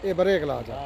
ਇਹ ਬਰੇ ਇਲਾਜ ਆ।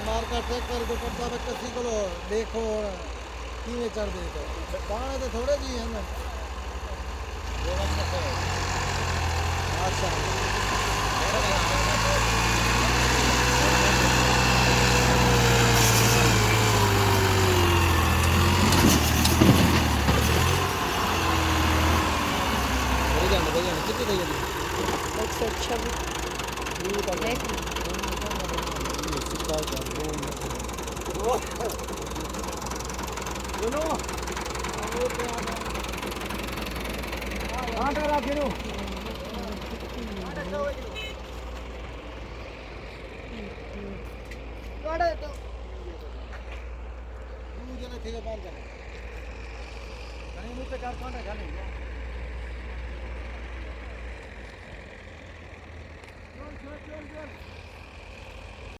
मार्का चेक कर दो पता है किसी को देखो किमें चढ़ देते दाने तो थोड़े जी हैं ना अच्छा कितनी गई 150